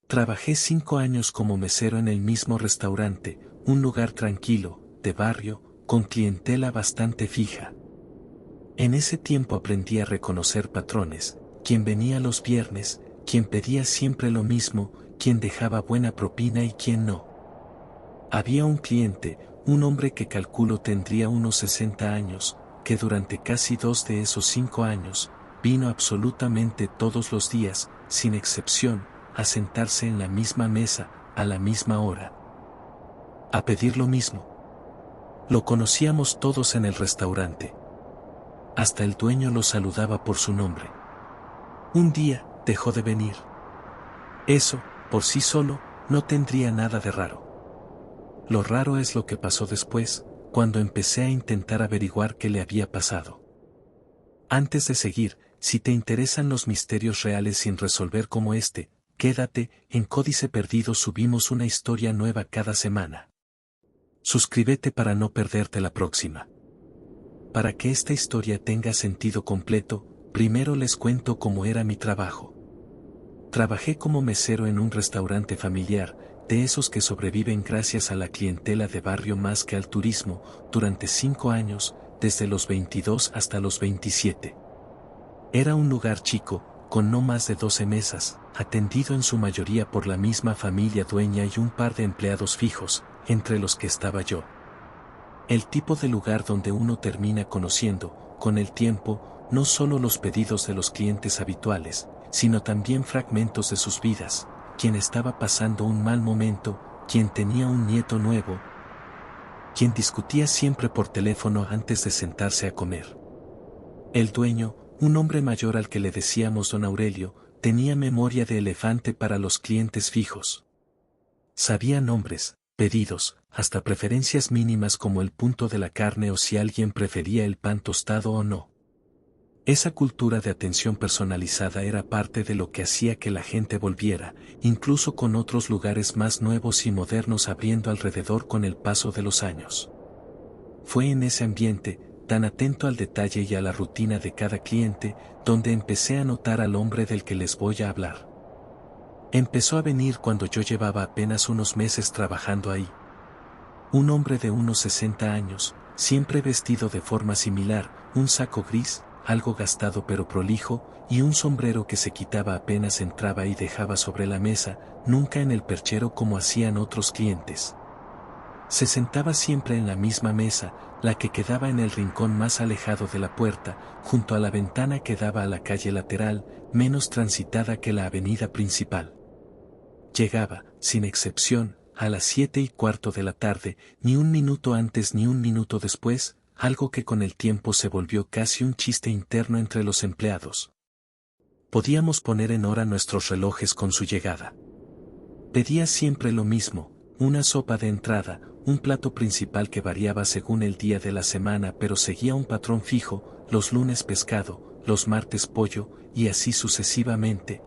Trabajé 5 años como mesero en el mismo restaurante, un lugar tranquilo, de barrio, con clientela bastante fija. En ese tiempo aprendí a reconocer patrones, quien venía los viernes, quien pedía siempre lo mismo, quien dejaba buena propina y quien no. Había un cliente, un hombre que calculo tendría unos 60 años, que durante casi 2 de esos 5 años, vino absolutamente todos los días, sin excepción, a sentarse en la misma mesa, a la misma hora. A pedir lo mismo. Lo conocíamos todos en el restaurante. Hasta el dueño lo saludaba por su nombre. Un día, dejó de venir. Eso, por sí solo, no tendría nada de raro. Lo raro es lo que pasó después, cuando empecé a intentar averiguar qué le había pasado. Antes de seguir, si te interesan los misterios reales sin resolver como este, quédate, en Códice Perdido subimos una historia nueva cada semana. Suscríbete para no perderte la próxima. Para que esta historia tenga sentido completo, primero les cuento cómo era mi trabajo. Trabajé como mesero en un restaurante familiar, de esos que sobreviven gracias a la clientela de barrio más que al turismo, durante 5 años, desde los 22 hasta los 27. Era un lugar chico, con no más de 12 mesas, atendido en su mayoría por la misma familia dueña y un par de empleados fijos, entre los que estaba yo. El tipo de lugar donde uno termina conociendo, con el tiempo, no solo los pedidos de los clientes habituales, sino también fragmentos de sus vidas, quien estaba pasando un mal momento, quien tenía un nieto nuevo, quien discutía siempre por teléfono antes de sentarse a comer. El dueño, un hombre mayor al que le decíamos don Aurelio, tenía memoria de elefante para los clientes fijos. Sabía nombres, pedidos, hasta preferencias mínimas como el punto de la carne o si alguien prefería el pan tostado o no. Esa cultura de atención personalizada era parte de lo que hacía que la gente volviera, incluso con otros lugares más nuevos y modernos abriendo alrededor con el paso de los años. Fue en ese ambiente, tan atento al detalle y a la rutina de cada cliente, donde empecé a notar al hombre del que les voy a hablar. Empezó a venir cuando yo llevaba apenas unos meses trabajando ahí. Un hombre de unos 60 años, siempre vestido de forma similar, un saco gris, algo gastado pero prolijo, y un sombrero que se quitaba apenas entraba y dejaba sobre la mesa, nunca en el perchero como hacían otros clientes. Se sentaba siempre en la misma mesa, la que quedaba en el rincón más alejado de la puerta, junto a la ventana que daba a la calle lateral, menos transitada que la avenida principal. Llegaba, sin excepción, a las 7:15 de la tarde, ni un minuto antes ni un minuto después, algo que con el tiempo se volvió casi un chiste interno entre los empleados. Podíamos poner en hora nuestros relojes con su llegada. Pedía siempre lo mismo, una sopa de entrada, un plato principal que variaba según el día de la semana pero seguía un patrón fijo, los lunes pescado, los martes pollo, y así sucesivamente.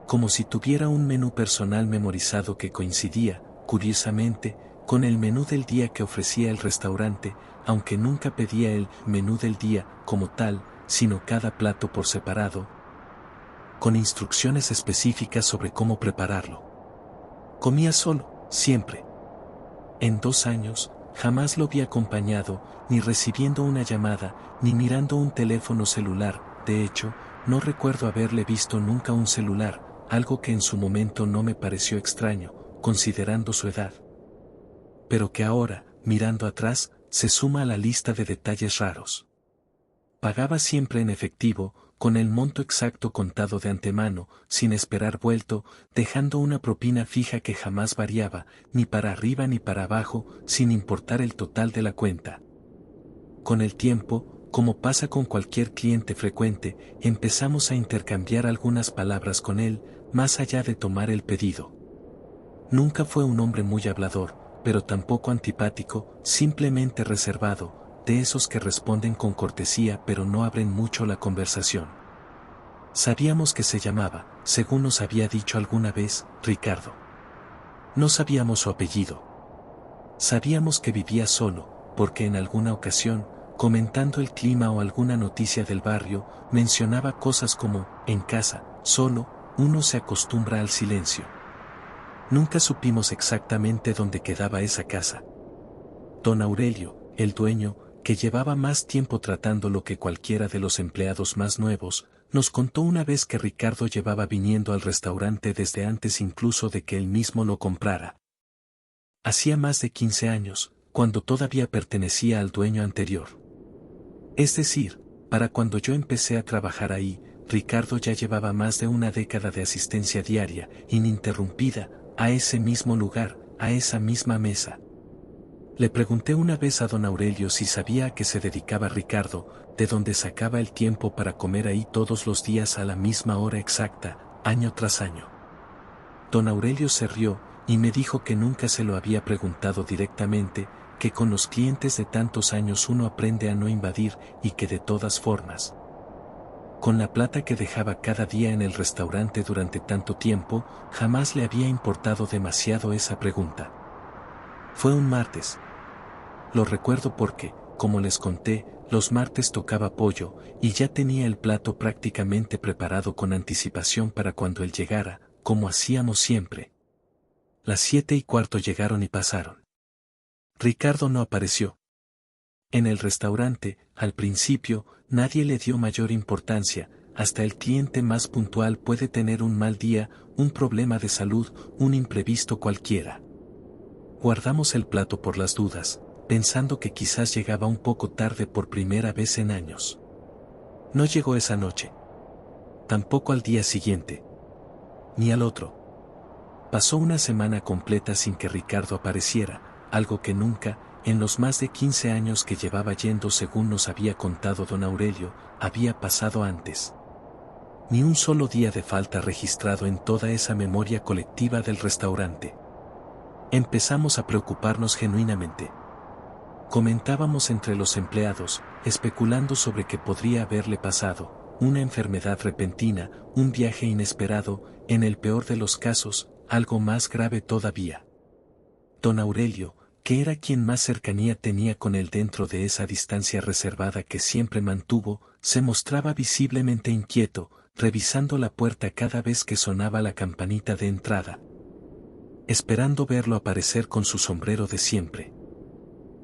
Como si tuviera un menú personal memorizado que coincidía, curiosamente, con el menú del día que ofrecía el restaurante, aunque nunca pedía el menú del día como tal, sino cada plato por separado, con instrucciones específicas sobre cómo prepararlo. Comía solo, siempre. En 2 años, jamás lo vi acompañado, ni recibiendo una llamada, ni mirando un teléfono celular. De hecho, no recuerdo haberle visto nunca un celular, algo que en su momento no me pareció extraño, considerando su edad. Pero que ahora, mirando atrás, se suma a la lista de detalles raros. Pagaba siempre en efectivo, con el monto exacto contado de antemano, sin esperar vuelto, dejando una propina fija que jamás variaba, ni para arriba ni para abajo, sin importar el total de la cuenta. Con el tiempo, como pasa con cualquier cliente frecuente, empezamos a intercambiar algunas palabras con él, más allá de tomar el pedido. Nunca fue un hombre muy hablador, pero tampoco antipático, simplemente reservado, de esos que responden con cortesía pero no abren mucho la conversación. Sabíamos que se llamaba, según nos había dicho alguna vez, Ricardo. No sabíamos su apellido. Sabíamos que vivía solo, porque en alguna ocasión, comentando el clima o alguna noticia del barrio, mencionaba cosas como, en casa, solo, uno se acostumbra al silencio. Nunca supimos exactamente dónde quedaba esa casa. Don Aurelio, el dueño, que llevaba más tiempo tratándolo que cualquiera de los empleados más nuevos, nos contó una vez que Ricardo llevaba viniendo al restaurante desde antes incluso de que él mismo lo comprara. Hacía más de 15 años, cuando todavía pertenecía al dueño anterior. Es decir, para cuando yo empecé a trabajar ahí, Ricardo ya llevaba más de una década de asistencia diaria, ininterrumpida, a ese mismo lugar, a esa misma mesa. Le pregunté una vez a don Aurelio si sabía a qué se dedicaba Ricardo, de dónde sacaba el tiempo para comer ahí todos los días a la misma hora exacta, año tras año. Don Aurelio se rió, y me dijo que nunca se lo había preguntado directamente, que con los clientes de tantos años uno aprende a no invadir y que de todas formas, con la plata que dejaba cada día en el restaurante durante tanto tiempo, jamás le había importado demasiado esa pregunta. Fue un martes. Lo recuerdo porque, como les conté, los martes tocaba pollo, y ya tenía el plato prácticamente preparado con anticipación para cuando él llegara, como hacíamos siempre. Las 7:15 llegaron y pasaron. Ricardo no apareció. En el restaurante, al principio, nadie le dio mayor importancia, hasta el cliente más puntual puede tener un mal día, un problema de salud, un imprevisto cualquiera. Guardamos el plato por las dudas, pensando que quizás llegaba un poco tarde por primera vez en años. No llegó esa noche. Tampoco al día siguiente. Ni al otro. Pasó una semana completa sin que Ricardo apareciera, algo que nunca, en los más de 15 años que llevaba yendo según nos había contado don Aurelio, había pasado antes. Ni un solo día de falta registrado en toda esa memoria colectiva del restaurante. Empezamos a preocuparnos genuinamente. Comentábamos entre los empleados, especulando sobre qué podría haberle pasado, una enfermedad repentina, un viaje inesperado, en el peor de los casos, algo más grave todavía. Don Aurelio, que era quien más cercanía tenía con él dentro de esa distancia reservada que siempre mantuvo, se mostraba visiblemente inquieto, revisando la puerta cada vez que sonaba la campanita de entrada, esperando verlo aparecer con su sombrero de siempre.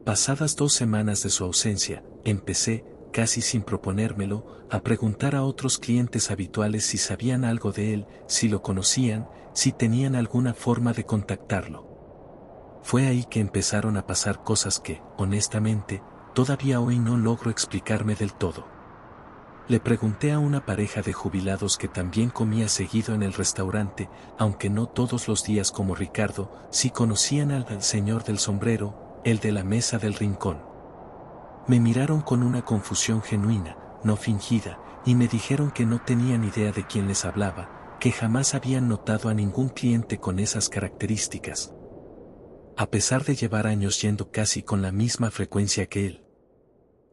Pasadas 2 semanas de su ausencia, empecé, casi sin proponérmelo, a preguntar a otros clientes habituales si sabían algo de él, si lo conocían, si tenían alguna forma de contactarlo. Fue ahí que empezaron a pasar cosas que, honestamente, todavía hoy no logro explicarme del todo. Le pregunté a una pareja de jubilados que también comía seguido en el restaurante, aunque no todos los días como Ricardo, si conocían al señor del sombrero, el de la mesa del rincón. Me miraron con una confusión genuina, no fingida, y me dijeron que no tenían idea de quién les hablaba, que jamás habían notado a ningún cliente con esas características. A pesar de llevar años yendo casi con la misma frecuencia que él.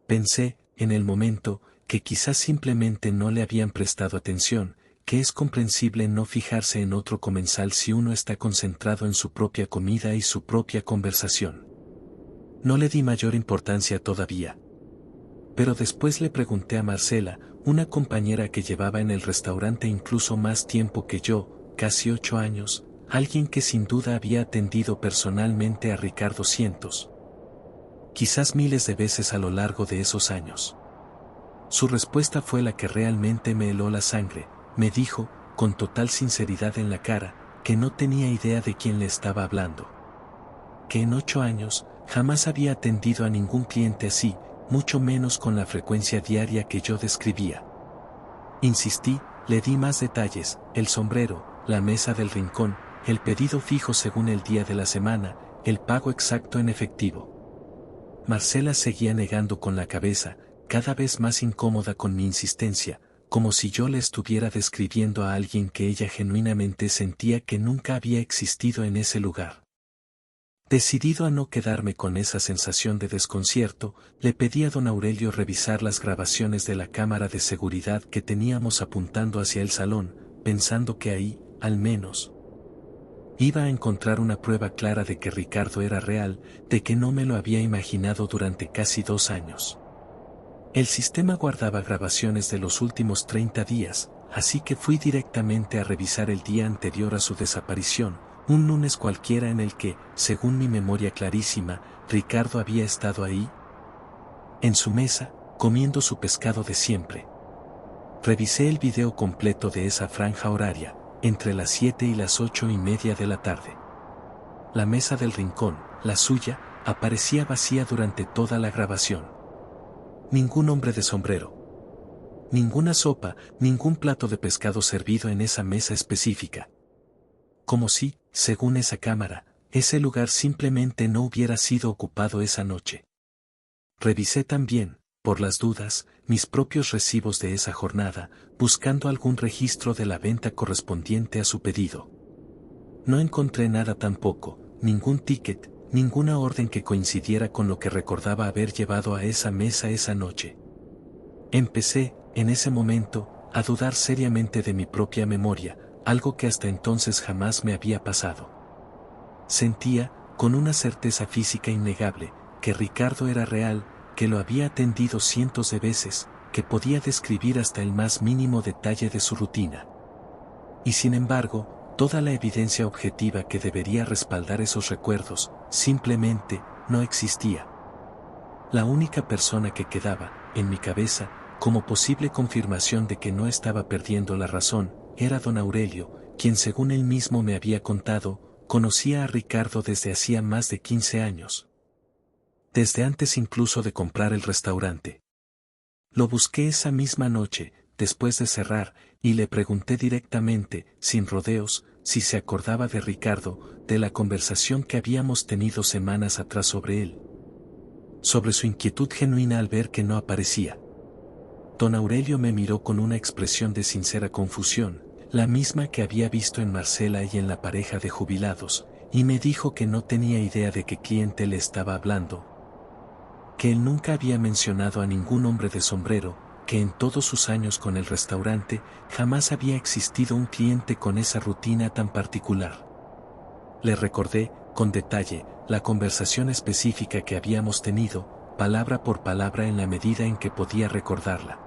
Pensé, en el momento, que quizás simplemente no le habían prestado atención, que es comprensible no fijarse en otro comensal si uno está concentrado en su propia comida y su propia conversación. No le di mayor importancia todavía. Pero después le pregunté a Marcela, una compañera que llevaba en el restaurante incluso más tiempo que yo, casi 8 años, alguien que sin duda había atendido personalmente a Ricardo cientos, quizás miles de veces a lo largo de esos años. Su respuesta fue la que realmente me heló la sangre. Me dijo, con total sinceridad en la cara, que no tenía idea de quién le estaba hablando. Que en 8 años, jamás había atendido a ningún cliente así, mucho menos con la frecuencia diaria que yo describía. Insistí, le di más detalles, el sombrero, la mesa del rincón, el pedido fijo según el día de la semana, el pago exacto en efectivo. Marcela seguía negando con la cabeza, cada vez más incómoda con mi insistencia, como si yo le estuviera describiendo a alguien que ella genuinamente sentía que nunca había existido en ese lugar. Decidido a no quedarme con esa sensación de desconcierto, le pedí a don Aurelio revisar las grabaciones de la cámara de seguridad que teníamos apuntando hacia el salón, pensando que ahí, al menos, iba a encontrar una prueba clara de que Ricardo era real, de que no me lo había imaginado durante casi 2 años. El sistema guardaba grabaciones de los últimos 30 días, así que fui directamente a revisar el día anterior a su desaparición, un lunes cualquiera en el que, según mi memoria clarísima, Ricardo había estado ahí, en su mesa, comiendo su pescado de siempre. Revisé el video completo de esa franja horaria, entre las 7 y las 8:30 de la tarde. La mesa del rincón, la suya, aparecía vacía durante toda la grabación. Ningún hombre de sombrero. Ninguna sopa, ningún plato de pescado servido en esa mesa específica. Como si, según esa cámara, ese lugar simplemente no hubiera sido ocupado esa noche. Revisé también, por las dudas, mis propios recibos de esa jornada, buscando algún registro de la venta correspondiente a su pedido. No encontré nada tampoco, ningún ticket, ninguna orden que coincidiera con lo que recordaba haber llevado a esa mesa esa noche. Empecé, en ese momento, a dudar seriamente de mi propia memoria, algo que hasta entonces jamás me había pasado. Sentía, con una certeza física innegable, que Ricardo era real, que lo había atendido cientos de veces, que podía describir hasta el más mínimo detalle de su rutina. Y sin embargo, toda la evidencia objetiva que debería respaldar esos recuerdos, simplemente, no existía. La única persona que quedaba, en mi cabeza, como posible confirmación de que no estaba perdiendo la razón, era don Aurelio, quien según él mismo me había contado, conocía a Ricardo desde hacía más de 15 años. Desde antes incluso de comprar el restaurante. Lo busqué esa misma noche, después de cerrar, y le pregunté directamente, sin rodeos, si se acordaba de Ricardo, de la conversación que habíamos tenido semanas atrás sobre él. Sobre su inquietud genuina al ver que no aparecía. Don Aurelio me miró con una expresión de sincera confusión, la misma que había visto en Marcela y en la pareja de jubilados, y me dijo que no tenía idea de qué cliente le estaba hablando. Que él nunca había mencionado a ningún hombre de sombrero, que en todos sus años con el restaurante, jamás había existido un cliente con esa rutina tan particular. Le recordé, con detalle, la conversación específica que habíamos tenido, palabra por palabra en la medida en que podía recordarla.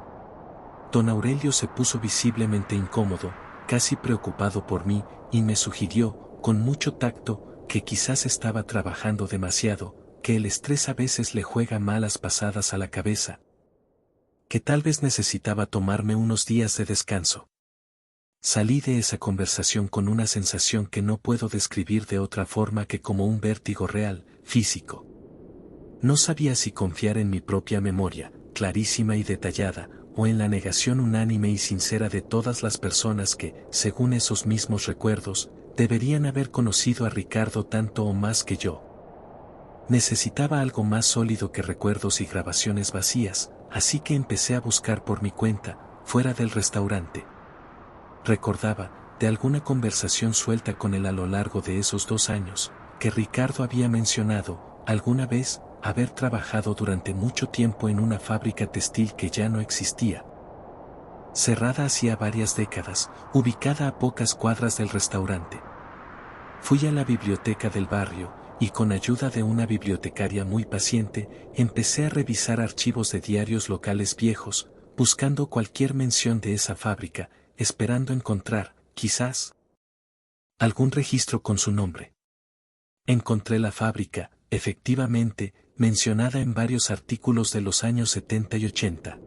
Don Aurelio se puso visiblemente incómodo, casi preocupado por mí, y me sugirió, con mucho tacto, que quizás estaba trabajando demasiado, que el estrés a veces le juega malas pasadas a la cabeza. Que tal vez necesitaba tomarme unos días de descanso. Salí de esa conversación con una sensación que no puedo describir de otra forma que como un vértigo real, físico. No sabía si confiar en mi propia memoria, clarísima y detallada, o en la negación unánime y sincera de todas las personas que, según esos mismos recuerdos, deberían haber conocido a Ricardo tanto o más que yo. Necesitaba algo más sólido que recuerdos y grabaciones vacías, así que empecé a buscar por mi cuenta, fuera del restaurante. Recordaba, de alguna conversación suelta con él a lo largo de esos 2 años, que Ricardo había mencionado, alguna vez, haber trabajado durante mucho tiempo en una fábrica textil que ya no existía. Cerrada hacía varias décadas, ubicada a pocas cuadras del restaurante. Fui a la biblioteca del barrio, y con ayuda de una bibliotecaria muy paciente, empecé a revisar archivos de diarios locales viejos, buscando cualquier mención de esa fábrica, esperando encontrar, quizás, algún registro con su nombre. Encontré la fábrica, efectivamente, mencionada en varios artículos de los años 70 y 80.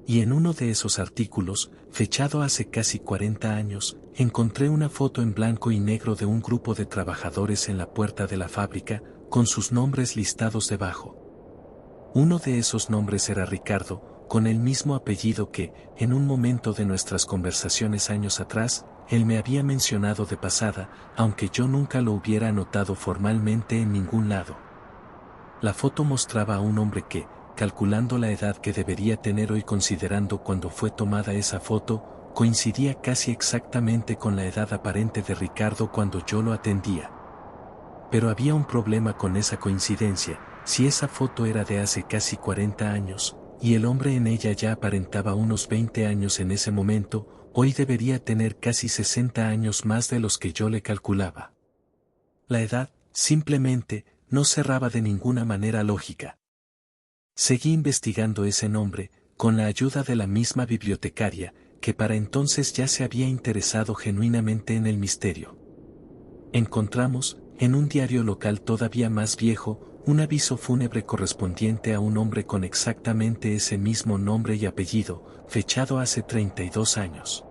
Y en uno de esos artículos, fechado hace casi 40 años, encontré una foto en blanco y negro de un grupo de trabajadores en la puerta de la fábrica, con sus nombres listados debajo. Uno de esos nombres era Ricardo, con el mismo apellido que, en un momento de nuestras conversaciones años atrás, él me había mencionado de pasada, aunque yo nunca lo hubiera anotado formalmente en ningún lado. La foto mostraba a un hombre que, calculando la edad que debería tener hoy considerando cuando fue tomada esa foto, coincidía casi exactamente con la edad aparente de Ricardo cuando yo lo atendía. Pero había un problema con esa coincidencia, si esa foto era de hace casi 40 años, y el hombre en ella ya aparentaba unos 20 años en ese momento, hoy debería tener casi 60 años más de los que yo le calculaba. La edad, simplemente, no cerraba de ninguna manera lógica. Seguí investigando ese nombre, con la ayuda de la misma bibliotecaria, que para entonces ya se había interesado genuinamente en el misterio. Encontramos, en un diario local todavía más viejo, un aviso fúnebre correspondiente a un hombre con exactamente ese mismo nombre y apellido, fechado hace 32 años.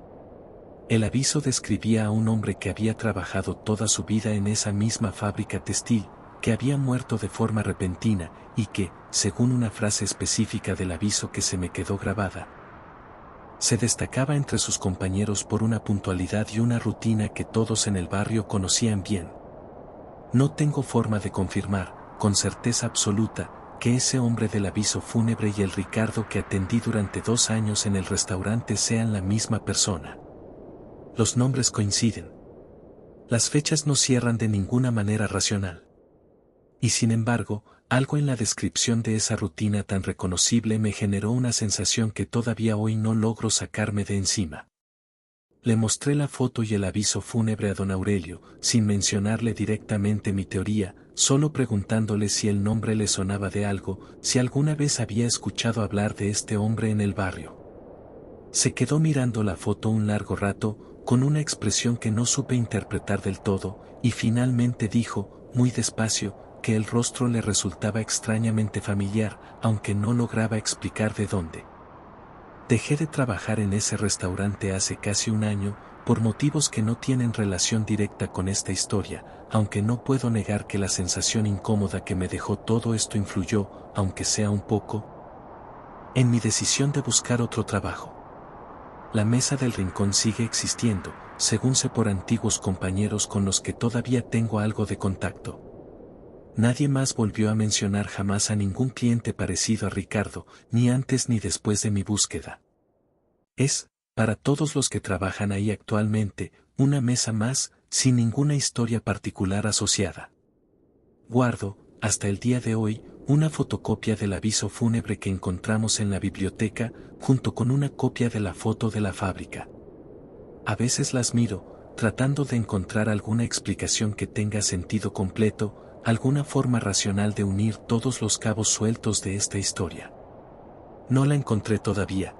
El aviso describía a un hombre que había trabajado toda su vida en esa misma fábrica textil, que había muerto de forma repentina, y que, según una frase específica del aviso que se me quedó grabada, se destacaba entre sus compañeros por una puntualidad y una rutina que todos en el barrio conocían bien. No tengo forma de confirmar, con certeza absoluta, que ese hombre del aviso fúnebre y el Ricardo que atendí durante 2 años en el restaurante sean la misma persona. Los nombres coinciden. Las fechas no cierran de ninguna manera racional. Y sin embargo, algo en la descripción de esa rutina tan reconocible me generó una sensación que todavía hoy no logro sacarme de encima. Le mostré la foto y el aviso fúnebre a don Aurelio, sin mencionarle directamente mi teoría, solo preguntándole si el nombre le sonaba de algo, si alguna vez había escuchado hablar de este hombre en el barrio. Se quedó mirando la foto un largo rato, con una expresión que no supe interpretar del todo, y finalmente dijo, muy despacio, que el rostro le resultaba extrañamente familiar, aunque no lograba explicar de dónde. Dejé de trabajar en ese restaurante hace casi un año, por motivos que no tienen relación directa con esta historia, aunque no puedo negar que la sensación incómoda que me dejó todo esto influyó, aunque sea un poco, en mi decisión de buscar otro trabajo. La mesa del rincón sigue existiendo, según sé por antiguos compañeros con los que todavía tengo algo de contacto. Nadie más volvió a mencionar jamás a ningún cliente parecido a Ricardo, ni antes ni después de mi búsqueda. Es, para todos los que trabajan ahí actualmente, una mesa más, sin ninguna historia particular asociada. Guardo, hasta el día de hoy, una fotocopia del aviso fúnebre que encontramos en la biblioteca, junto con una copia de la foto de la fábrica. A veces las miro, tratando de encontrar alguna explicación que tenga sentido completo, alguna forma racional de unir todos los cabos sueltos de esta historia. No la encontré todavía.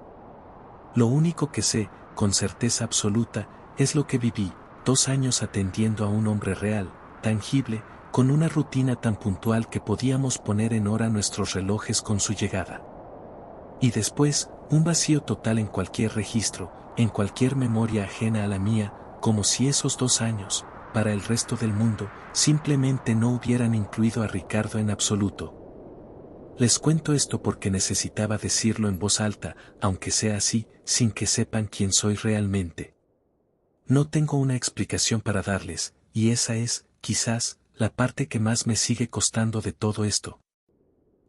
Lo único que sé, con certeza absoluta, es lo que viví, 2 años atendiendo a un hombre real, tangible, con una rutina tan puntual que podíamos poner en hora nuestros relojes con su llegada. Y después, un vacío total en cualquier registro, en cualquier memoria ajena a la mía, como si esos 2 años, para el resto del mundo, simplemente no hubieran incluido a Ricardo en absoluto. Les cuento esto porque necesitaba decirlo en voz alta, aunque sea así, sin que sepan quién soy realmente. No tengo una explicación para darles, y esa es, quizás, la parte que más me sigue costando de todo esto.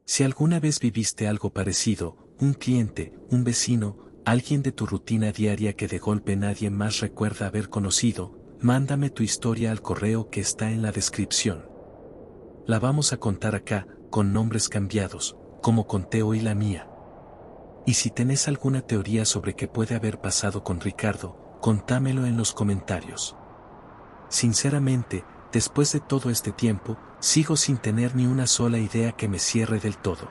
Si alguna vez viviste algo parecido, un cliente, un vecino, alguien de tu rutina diaria que de golpe nadie más recuerda haber conocido, mándame tu historia al correo que está en la descripción. La vamos a contar acá, con nombres cambiados, como conté hoy la mía. Y si tenés alguna teoría sobre qué puede haber pasado con Ricardo, contámelo en los comentarios. Sinceramente, después de todo este tiempo, sigo sin tener ni una sola idea que me cierre del todo.